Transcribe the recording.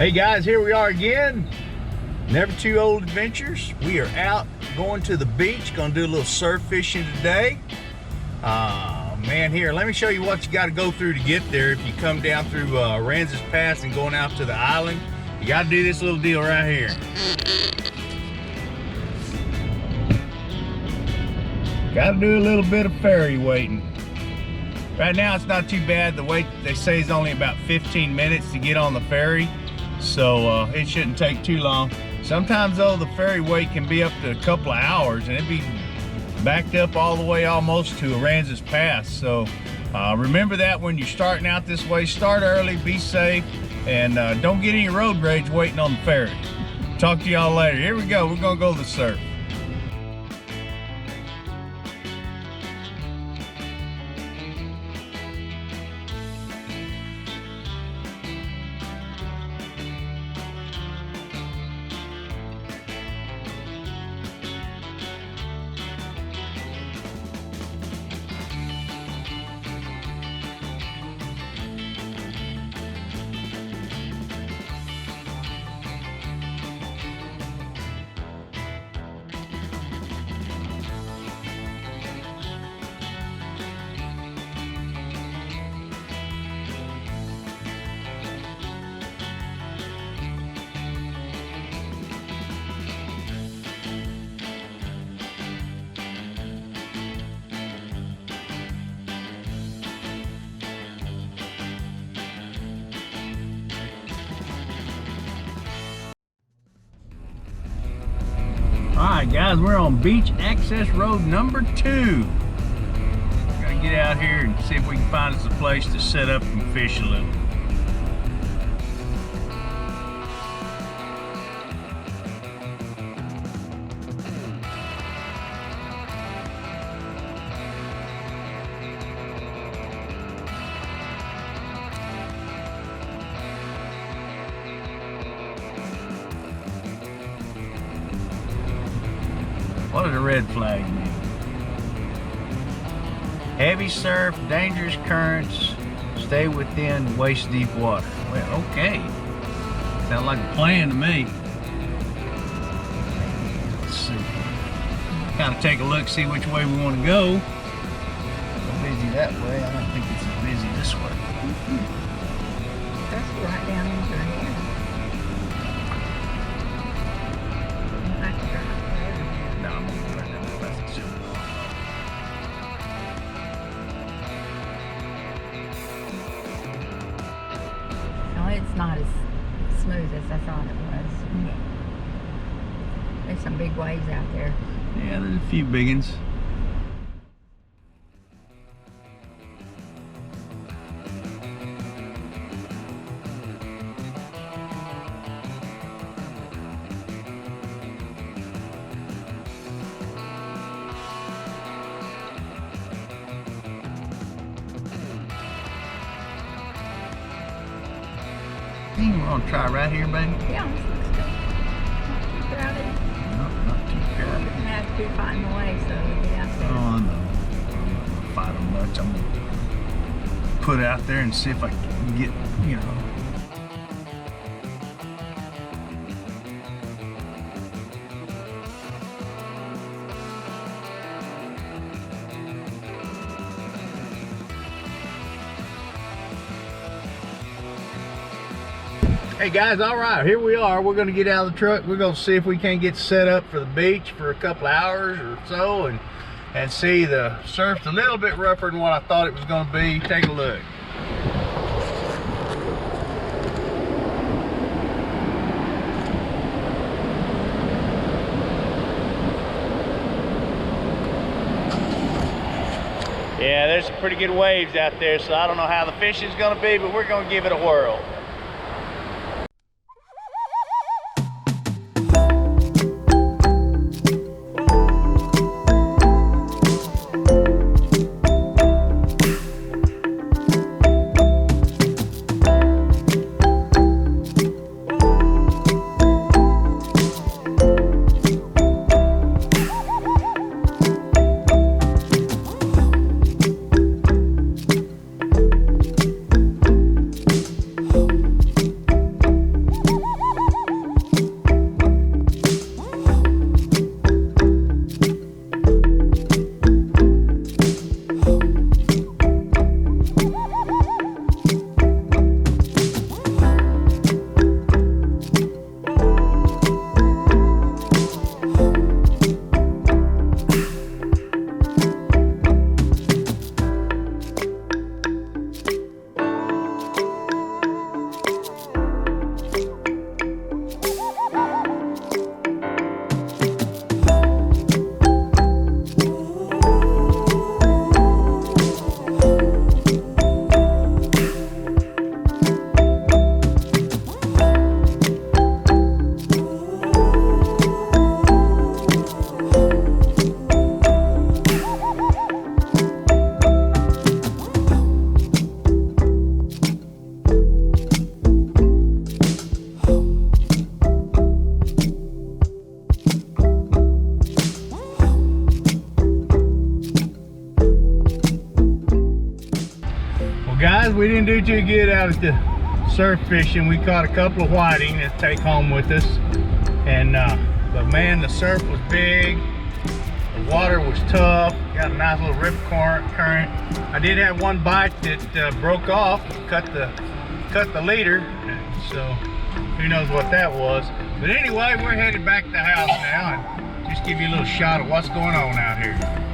Hey guys, here we are again. Never Too Old Adventures. We are out going to the beach, gonna do a little surf fishing today. Man, here, let me show you what you got to go through to get there. If you come down through Aransas Pass and going out to the island, you got to do this little deal right here. Got to do a little bit of ferry waiting. Right now it's not too bad. The wait, they say, is only about 15 minutes to get on the ferry, so it shouldn't take too long. Sometimes though, the ferry wait can be up to a couple of hours, and it'd be backed up all the way almost to Aransas Pass. So remember that when you're starting out this way. Start early, be safe, and don't get any road rage waiting on the ferry. Talk to y'all later. Here we go. We're gonna go to the surf. Alright guys, we're on beach access road number 2. We're gonna get out here and see if we can find us a place to set up and fish a little. What does the red flag mean? Heavy surf, dangerous currents, stay within waist deep water. Well, okay. Sounds like a plan to me. Let's see. Kind of take a look, see which way we want to go. So busy that way. I don't think it's as busy this way. That's right down in here. No, I'm going to go right down the plastic soup. No, it's not as smooth as I thought it was. There's some big waves out there. Yeah, there's a few big ones. We're gonna try right here, baby. Yeah, this looks good. Not too crowded. No, not too We're crowded. gonna have to find the way so we get out there. Oh, I know. I'm not gonna fight them much. I'm gonna put it out there and see if I can get, you know. Hey guys, all right, here we are. We're gonna get out of the truck. We're gonna see if we can get set up for the beach for a couple hours or so and see the surf's a little bit rougher than what I thought it was gonna be. Take a look. Yeah, there's some pretty good waves out there, so I don't know how the fishing's gonna be, but we're gonna give it a whirl. Well guys, we didn't do too good out at the surf fishing. We caught a couple of whiting to take home with us. And but man, the surf was big. The water was tough. Got a nice little rip current. I did have one bite that broke off, cut the leader. So who knows what that was. But anyway, we're headed back to the house now and just give you a little shot of what's going on out here.